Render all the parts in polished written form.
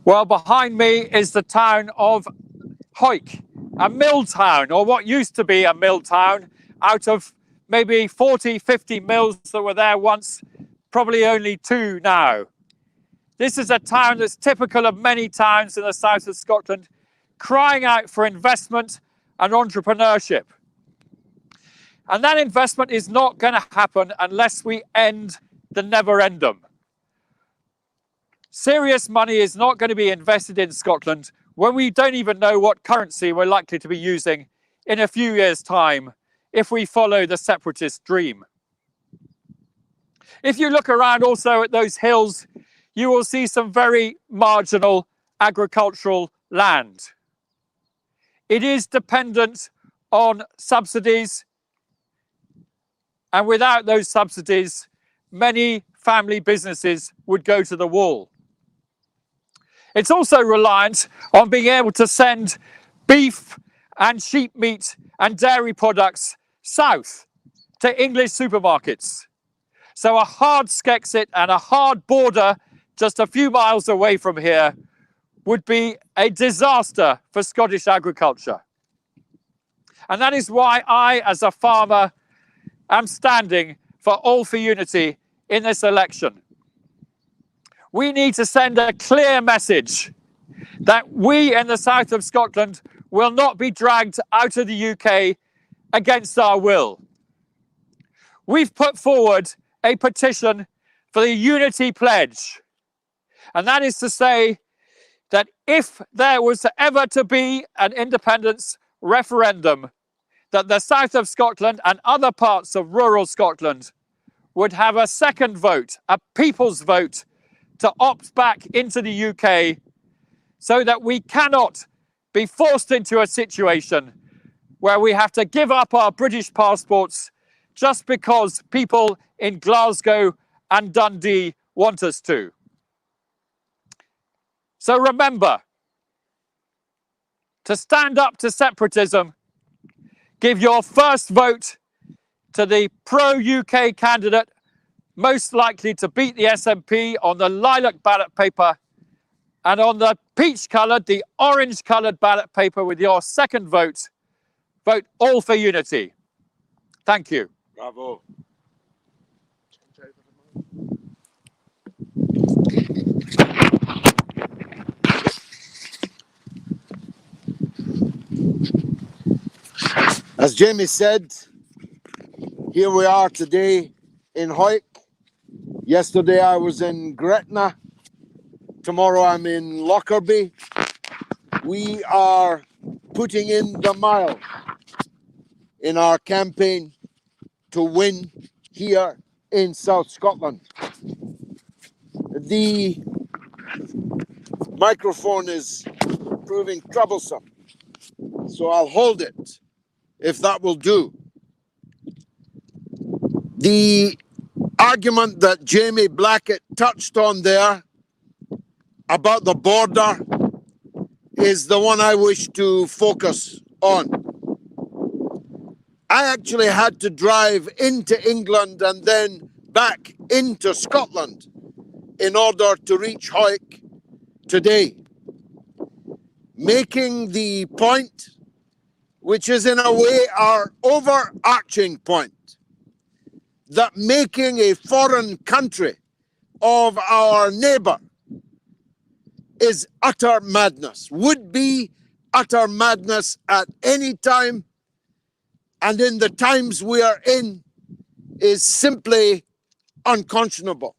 Well, behind me is the town of Hawick, a mill town, or what used to be a mill town, out of maybe 40, 50 mills that were there once, probably only two now. This is a town that's typical of many towns in the south of Scotland, crying out for investment and entrepreneurship. And that investment is not going to happen unless we end the never-endum. Serious money is not going to be invested in Scotland when we don't even know what currency we're likely to be using in a few years' time if we follow the separatist dream. If you look around also at those hills, you will see some very marginal agricultural land. It is dependent on subsidies, and without those subsidies, many family businesses would go to the wall. It's also reliant on being able to send beef and sheep meat and dairy products south to English supermarkets. So a hard Skexit and a hard border just a few miles away from here would be a disaster for Scottish agriculture. And that is why I, as a farmer, am standing for All for Unity in this election. We need to send a clear message that we in the south of Scotland will not be dragged out of the UK against our will. We've put forward a petition for the Unity Pledge. And that is to say that if there was ever to be an independence referendum, that the south of Scotland and other parts of rural Scotland would have a second vote, a people's vote, to opt back into the UK, so that we cannot be forced into a situation where we have to give up our British passports just because people in Glasgow and Dundee want us to. So remember, to stand up to separatism, give your first vote to the pro-UK candidate most likely to beat the SNP on the lilac ballot paper, and on the peach-coloured, the orange-coloured ballot paper with your second vote, vote All for Unity. Thank you. Bravo. As Jamie said, here we are today in Hawick. Yesterday I was in Gretna. Tomorrow I'm in Lockerbie. We are putting in the mile in our campaign to win here in South Scotland. The microphone is proving troublesome, so I'll hold it if that will do. The argument that Jamie Blackett touched on there about the border is the one I wish to focus on. I actually had to drive into England and then back into Scotland in order to reach Hawick today, making the point, which is in a way our overarching point, that making a foreign country of our neighbour is utter madness, would be utter madness at any time, and in the times we are in is simply unconscionable.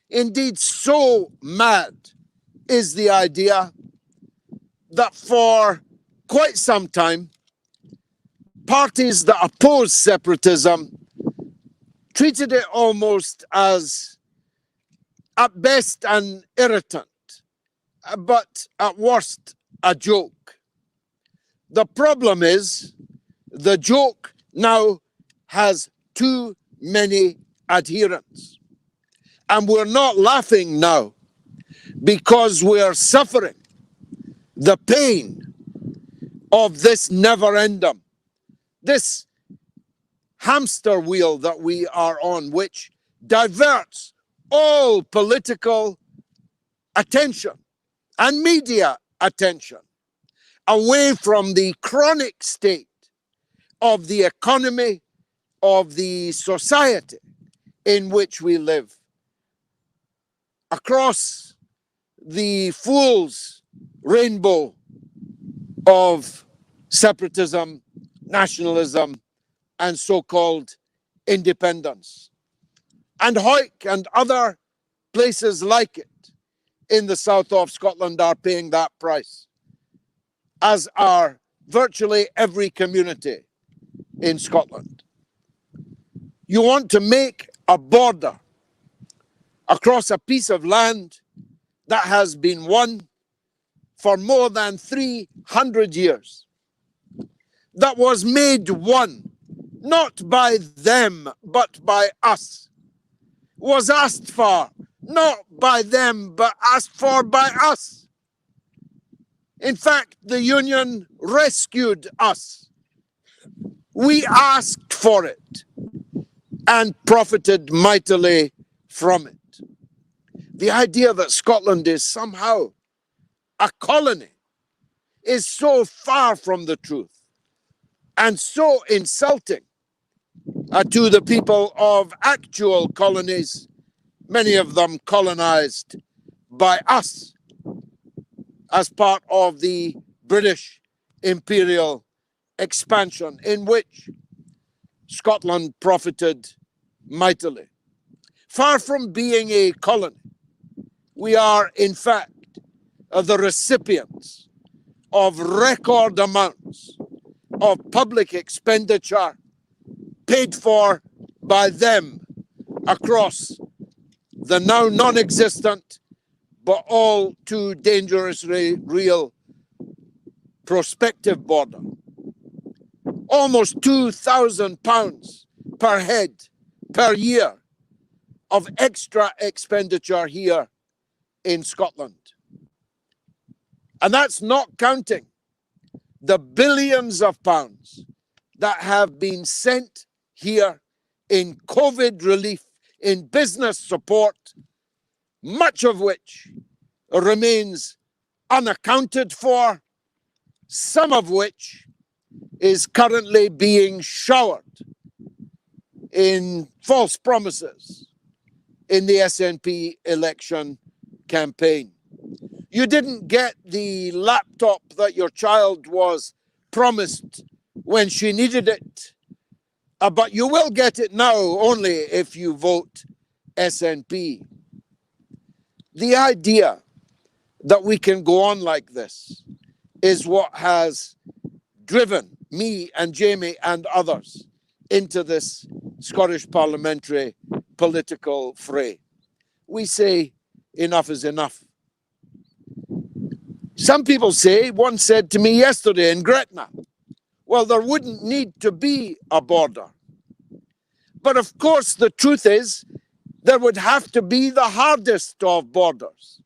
Indeed, so mad is the idea that for quite some time, parties that oppose separatism treated it almost as, at best, an irritant, but at worst, a joke. The problem is, the joke now has too many adherents. And we're not laughing now because we're suffering the pain of this never-ending, this hamster wheel that we are on, which diverts all political attention and media attention away from the chronic state of the economy, of the society in which we live. Across the fool's rainbow of separatism, nationalism, and so-called independence. And Hawick and other places like it in the south of Scotland are paying that price, as are virtually every community in Scotland. You want to make a border across a piece of land that has been won for more than 300 years, that was made one, not by them, but by us, was asked for, not by them, but asked for by us. In fact, the Union rescued us. We asked for it and profited mightily from it. The idea that Scotland is somehow a colony is so far from the truth and so insulting to the people of actual colonies, many of them colonized by us as part of the British imperial expansion, in which Scotland profited mightily. Far from being a colony, we are in fact the recipients of record amounts of public expenditure paid for by them across the now non-existent but all too dangerously real prospective border. Almost £2,000 per head per year of extra expenditure here in Scotland. And that's not counting the billions of pounds that have been sent here in COVID relief, in business support, much of which remains unaccounted for, some of which is currently being showered in false promises in the SNP election campaign. You didn't get the laptop that your child was promised when she needed it, but you will get it now only if you vote SNP. The idea that we can go on like this is what has driven me and Jamie and others into this Scottish parliamentary political fray. We say enough is enough. Some people say, one said to me yesterday in Gretna, well, there wouldn't need to be a border. But of course, the truth is, there would have to be the hardest of borders,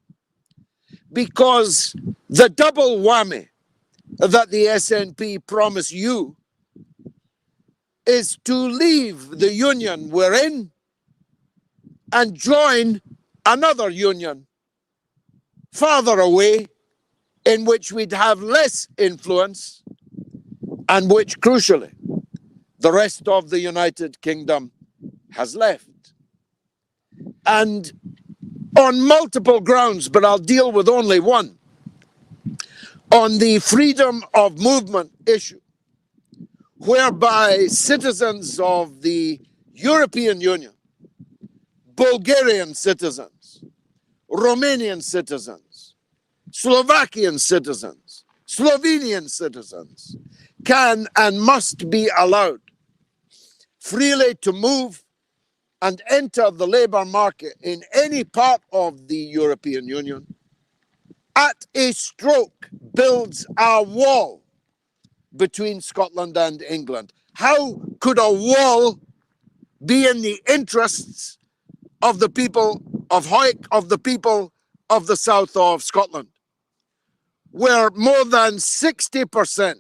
because the double whammy that the SNP promise you is to leave the union we're in and join another union farther away, in which we'd have less influence and which, crucially, the rest of the United Kingdom has left. And on multiple grounds, but I'll deal with only one, on the freedom of movement issue, whereby citizens of the European Union, Bulgarian citizens, Romanian citizens, Slovakian citizens, Slovenian citizens can and must be allowed freely to move and enter the labour market in any part of the European Union, at a stroke builds a wall between Scotland and England. How could a wall be in the interests of the people of Hawick, of the people of the south of Scotland, where more than 60%,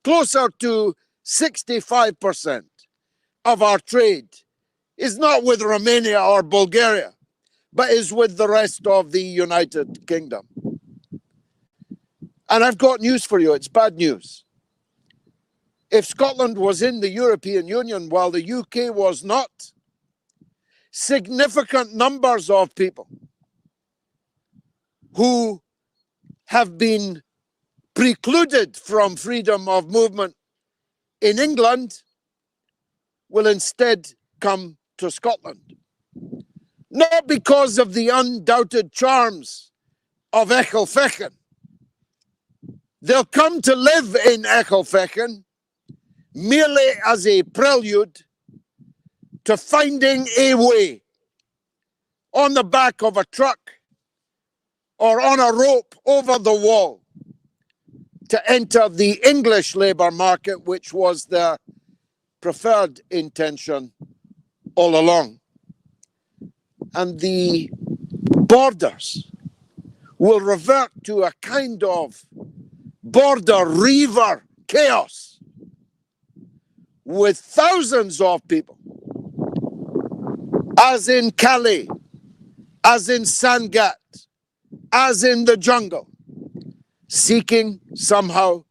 closer to 65% of our trade is not with Romania or Bulgaria, but is with the rest of the United Kingdom? And I've got news for you. It's bad news. If Scotland was in the European Union while the UK was not, significant numbers of people who have been precluded from freedom of movement in England will instead come to Scotland. Not because of the undoubted charms of Ecclefechan. They'll come to live in Ecclefechan merely as a prelude to finding a way on the back of a truck or on a rope over the wall to enter the English labour market, which was their preferred intention all along. And the borders will revert to a kind of border reaver chaos with thousands of people, as in Calais, as in Sangat, as in the jungle, seeking somehow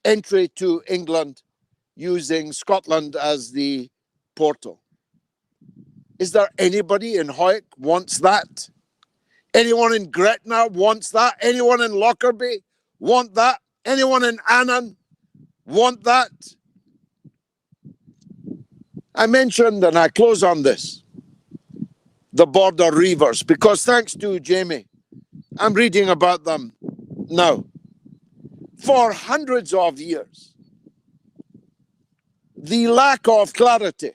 entry to England using Scotland as the portal. Is there anybody in Hawick wants that? Anyone in Gretna wants that? Anyone in Lockerbie want that? Anyone in Annan want that? I mentioned, and I close on this, the border reavers, because thanks to Jamie, I'm reading about them now. For hundreds of years, the lack of clarity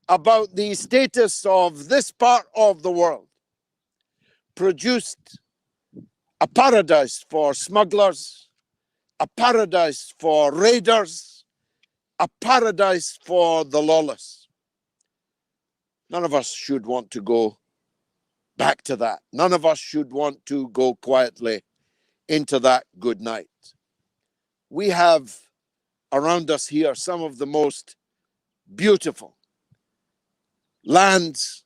about the status of this part of the world produced a paradise for smugglers, a paradise for raiders, a paradise for the lawless. None of us should want to go back to that. None of us should want to go quietly into that good night. We have around us here some of the most beautiful lands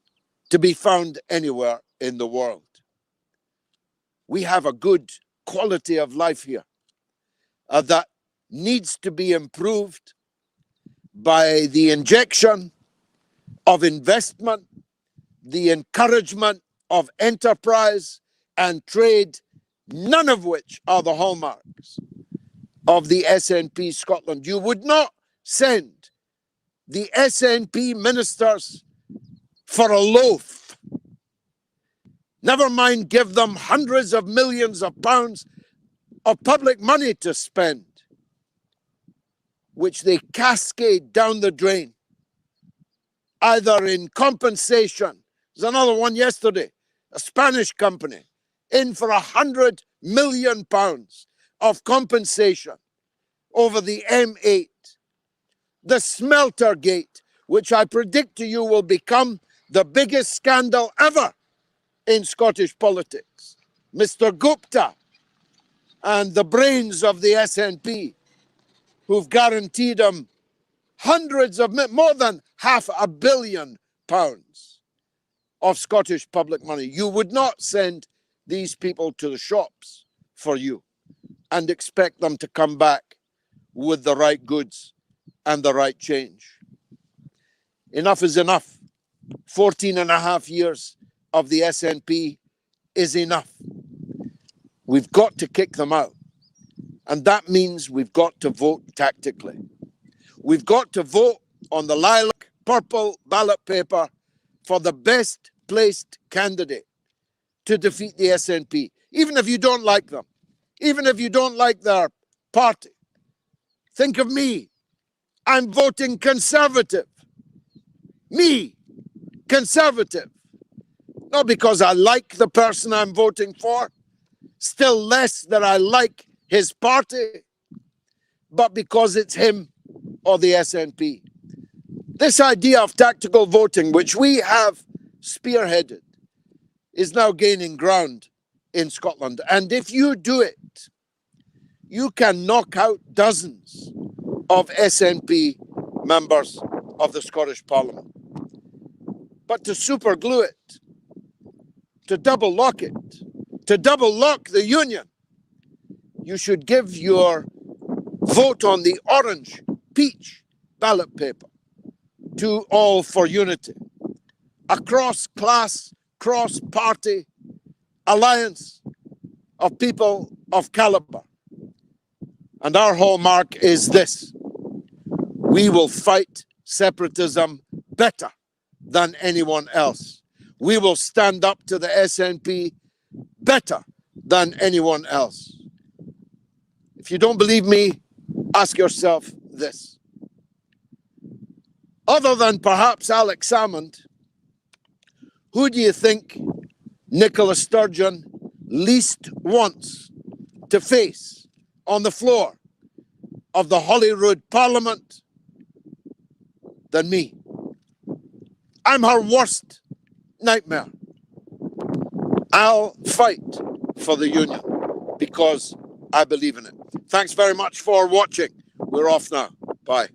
to be found anywhere in the world. We have a good quality of life here that needs to be improved by the injection of investment, the encouragement of enterprise and trade, none of which are the hallmarks of the SNP Scotland. You would not send the SNP ministers for a loaf. Never mind give them hundreds of millions of pounds of public money to spend, which they cascade down the drain, either in compensation. There's another one yesterday, a Spanish company, in for £100 million of compensation over the M8. The smelter gate, which I predict to you will become the biggest scandal ever in Scottish politics. Mr. Gupta and the brains of the SNP, who've guaranteed him hundreds of, more than £500 million of Scottish public money. You would not send these people to the shops for you and expect them to come back with the right goods and the right change. Enough is enough. 14 and a half years of the SNP is enough. We've got to kick them out. And that means we've got to vote tactically. We've got to vote on the lilac purple ballot paper for the best placed candidate to defeat the SNP, even if you don't like them, even if you don't like their party. Think of me. I'm voting Conservative. Me, Conservative. Not because I like the person I'm voting for, still less that I like his party, but because it's him or the SNP. This idea of tactical voting, which we have spearheaded, is now gaining ground in Scotland. And if you do it, you can knock out dozens of SNP members of the Scottish Parliament. But to superglue it, to double lock it, to double lock the union, you should give your vote on the orange peach ballot paper to All for Unity, a cross-class, cross-party alliance of people of caliber. And our hallmark is this: we will fight separatism better than anyone else. We will stand up to the SNP better than anyone else. If you don't believe me, ask yourself this. Other than perhaps Alex Salmond, who do you think Nicola Sturgeon least wants to face on the floor of the Holyrood Parliament than me? I'm her worst nightmare. I'll fight for the union because I believe in it. Thanks very much for watching. We're off now. Bye.